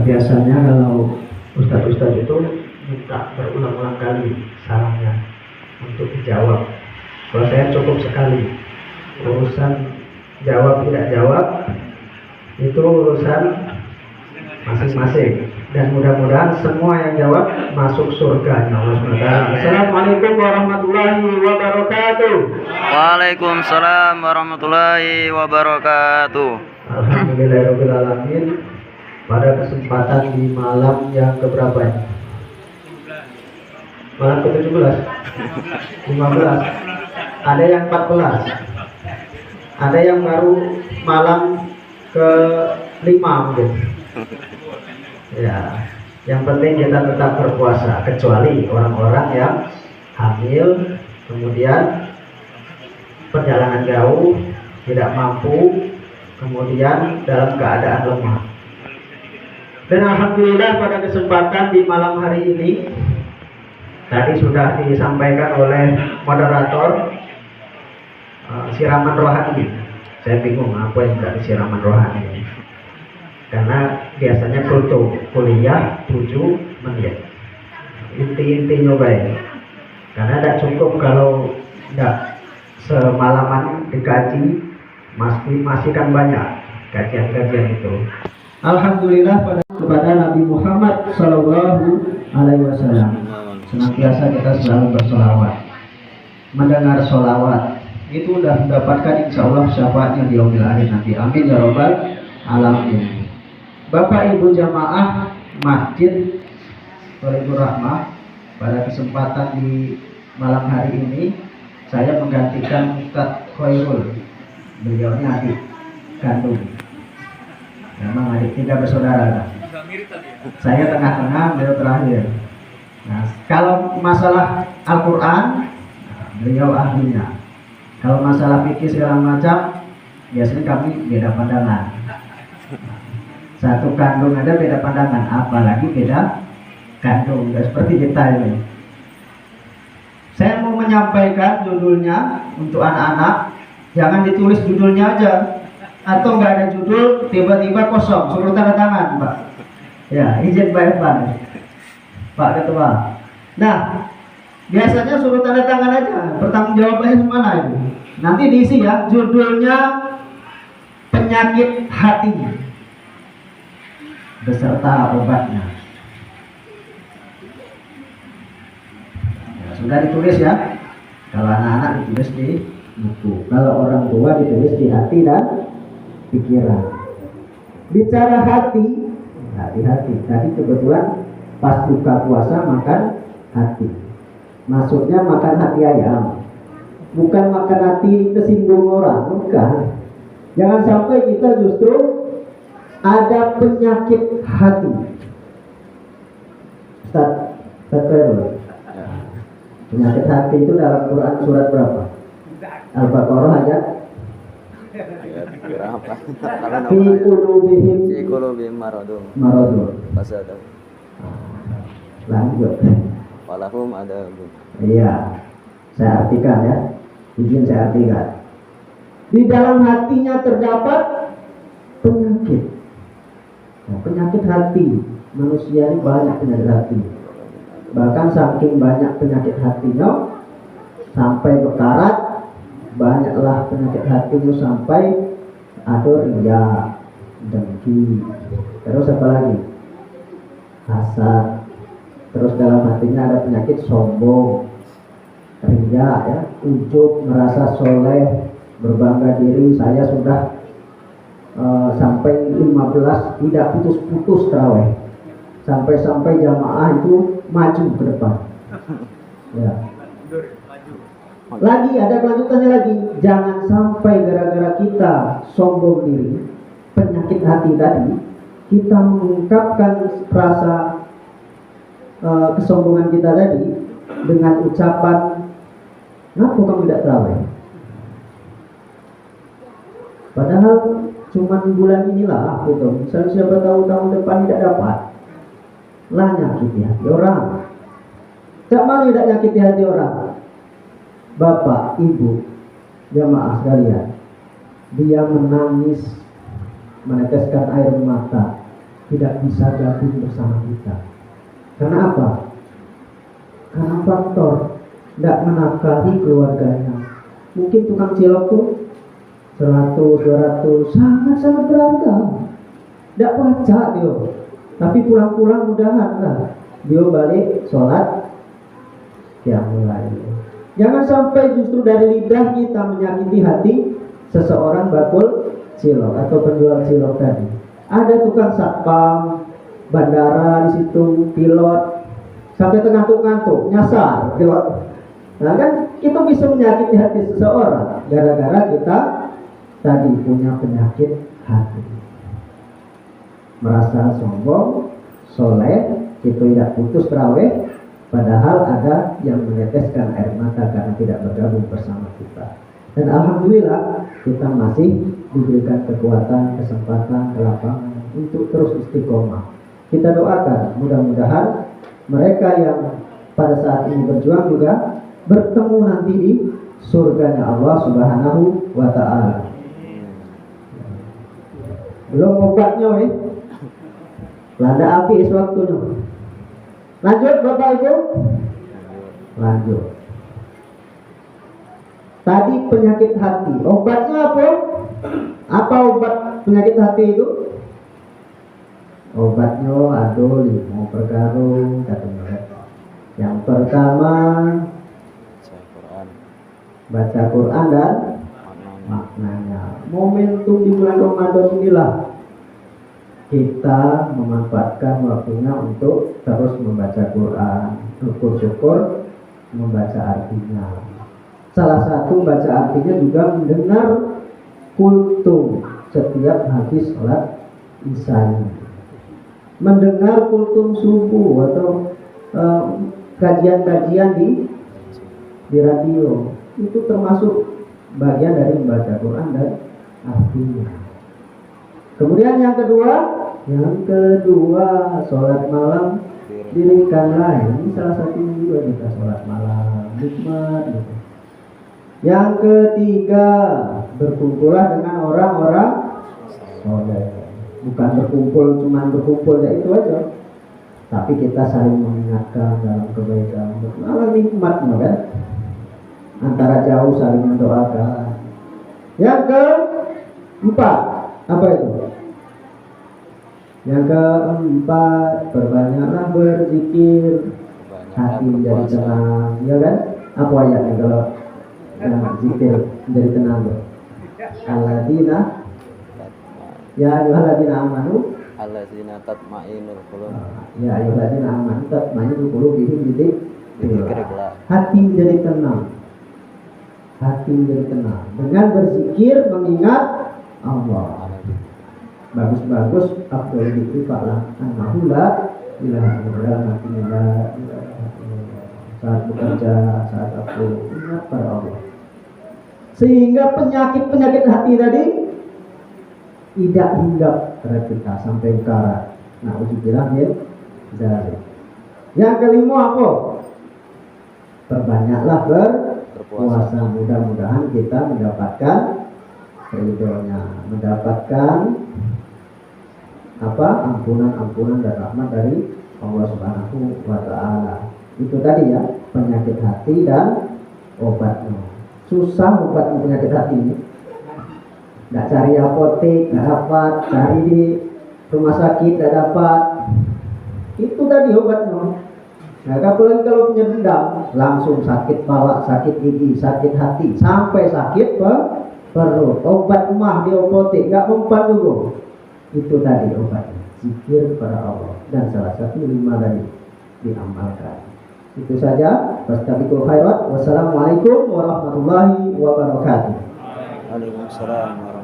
biasanya kalau ustadz-ustadz itu minta berulang-ulang kali salamnya untuk dijawab. Kalau saya cukup sekali. Urusan jawab tidak jawab itu urusan masing-masing, dan mudah-mudahan semua yang jawab masuk surga Allah SWT. Assalamualaikum warahmatullahi wabarakatuh. Waalaikumsalam warahmatullahi wabarakatuh. Alhamdulillahirrahmanirrahim. Pada kesempatan di malam yang keberapa ya? Malam ke-17, 15, ada yang 14, ada yang baru malam ke-5 mungkin. Ya, yang penting kita tetap berpuasa, kecuali orang-orang yang hamil, kemudian perjalanan jauh, tidak mampu, kemudian dalam keadaan lemah. Dan alhamdulillah pada kesempatan di malam hari ini, tadi sudah disampaikan oleh moderator siraman rohani. Saya bingung apa yang dari siraman rohani, karena biasanya kuliah 7 menit inti-intinya baik, karena tidak cukup kalau tidak semalaman dikaji, masih kan banyak kajian-kajian itu. Alhamdulillah kepada Nabi Muhammad Sallallahu Alaihi Wasallam, senantiasa kita selalu bersolawat, mendengar solawat itu sudah mendapatkan insya Allah syafaatnya di yaumil akhir nanti. Amin ya robbal alamin. Bapak Ibu jamaah Masjid Thoriqur Rahmah, pada kesempatan di malam hari ini saya menggantikan Ustadz Khairul. Beliau ini adik kandung, memang adik 3 bersaudara. Saya tengah-tengah, beliau terakhir. Nah, kalau masalah Al-Quran, beliau ahlinya. Kalau masalah fikih segala macam, biasanya kami beda pandangan. Satu kandung ada beda pandangan, apalagi beda kandung. Dan seperti kita ini. Saya mau menyampaikan judulnya untuk anak-anak. Jangan ditulis judulnya aja, atau nggak ada judul tiba-tiba kosong, suruh tanda tangan, Pak. Ya, izin Pak Irfan, Pak Ketua. Nah, biasanya suruh tanda tangan aja, bertanggung jawabnya semana itu. Nanti diisi ya, judulnya penyakit hati beserta obatnya. Ya, sudah ditulis ya. Kalau anak-anak ditulis di buku, kalau orang tua ditulis di hati dan pikiran. Bicara hati, hati-hati. Tadi kebetulan pas buka puasa makan hati. Maksudnya makan hati ayam, bukan makan hati kesinggung orang, bukan. Jangan sampai kita justru ada penyakit hati. Ustaz, penyakit hati itu dalam Quran surat berapa? Al-Baqarah ayat Berapa? fi qulubihim maradun. Fasadu. Lanjut. Walahum ada. Iya, saya artikan ya. Izin saya artikan. Di dalam hatinya terdapat penyakit. Nah, penyakit hati. Manusia ini banyak penyakit hati. Bahkan saking banyak penyakit hatinya sampai berkarat, banyaklah penyakit hatinya sampai ada riya, dengki, terus apa lagi? Hasad. Terus dalam hatinya ada penyakit sombong, riya, ya, ujub, merasa soleh, berbangga diri. Saya sudah sampai 15 tidak putus-putus tarawih, sampai jamaah itu maju ke depan. Ya. Lagi ada kelanjutannya lagi, jangan sampai gara-gara kita sombong diri, penyakit hati tadi, kita mengungkapkan rasa kesombongan kita tadi dengan ucapan, kenapa kamu tidak tarawih? Padahal cuma bulan inilah gitu. Misalnya siapa tahu tahun depan tidak dapat, lah nyakiti hati orang. Cak malu tidak nyakiti hati orang. Bapak, ibu, jamaah sekalian, dia menangis, meneteskan air mata tidak bisa gabung bersama kita. Karena apa? Karena faktor tidak menafkahi keluarganya. Mungkin tukang cilok tuh 100, 200, sangat-sangat beragam. Tidak baca dia, tapi pulang-pulang mudahan lah dia balik sholat yang mulai. Jangan sampai justru dari lidah kita menyakiti hati seseorang bakul cilok atau penjual cilok tadi. Ada tukang satpam, bandara di situ, pilot, sampai ngantuk-ngantuk, nyasar pilot. Nah kan itu bisa menyakiti hati seseorang gara-gara kita tadi punya penyakit hati. Merasa sombong, soleh, itu tidak putus terawih, padahal ada yang meneteskan air mata karena tidak bergabung bersama kita. Dan alhamdulillah kita masih diberikan kekuatan, kesempatan, kelapangan untuk terus istiqomah. Kita doakan mudah-mudahan mereka yang pada saat ini berjuang juga bertemu nanti di surganya Allah Subhanahu wa Ta'ala. Belum obatnya nih. Lada api sewaktunya. Lanjut Bapak Ibu. Lanjut. Tadi penyakit hati. Obatnya apa? Apa obat penyakit hati itu? Obatnya ada 5 perkara katanya. Yang pertama baca Quran dan maknanya. Momentum di bulan Ramadan inilah kita memanfaatkan waktunya untuk terus membaca Quran, syukur-syukur membaca artinya. Salah satu baca artinya juga mendengar kultum setiap habis sholat isya. Mendengar kultum subuh atau kajian-kajian di radio itu termasuk bagian dari membaca Quran dan artinya. Kemudian yang kedua sholat malam dirikanlah. Ini salah satu juga kita sholat malam nikmat gitu. Yang ketiga berkumpullah dengan orang-orang soleh. Bukan berkumpul ya itu aja, tapi kita saling mengingatkan dalam kebaikan. Malah nikmat kan? Antara jauh saling mendoakan. Yang keempat apa itu? Yang keempat berbanyaklah berzikir, hati menjadi tenang, ya kan? Apa ayatnya kalau zikir menjadi tenang? Alladzina ya ayyuhalladzina amanu alladzina tatma'innul qulub. Ya ayyuhalladzina amanu tatma'innul qulubihim bidzikrillah. Hati menjadi tenang. Hati menjadi tenang dengan berzikir mengingat Allah. Bagus-bagus afdal itu Pak annahu la ilaha illallah. Saat bekerja, saat aku ingat pada Allah. Sehingga penyakit-penyakit hati tadi tidak hinggap pada kita sampai karat. Nah, ujubillah dari. Yang kelima apa? Perbanyaklah berpuasa. Mudah-mudahan kita mendapatkan ridhonya, mendapatkan ampunan dan rahmat dari Allah Subhanahu wa Ta'ala. Itu tadi ya, penyakit hati dan obatnya. Susah obat penyakit hati ini. Nggak cari apotek, nggak dapat, cari di rumah sakit nggak dapat. Itu tadi obatnya. Nah, apalagi kalau punya dendam, langsung sakit kepala, sakit gigi, sakit hati, sampai sakit perut. Obat mah di apotek nggak mempan dulu. Itu tadi obatnya, zikir kepada Allah, dan salah satu 5 tadi diamalkan. Itu saja. Fastabiqul khairat. Wassalamualaikum warahmatullahi wabarakatuh. Waalaikumsalam.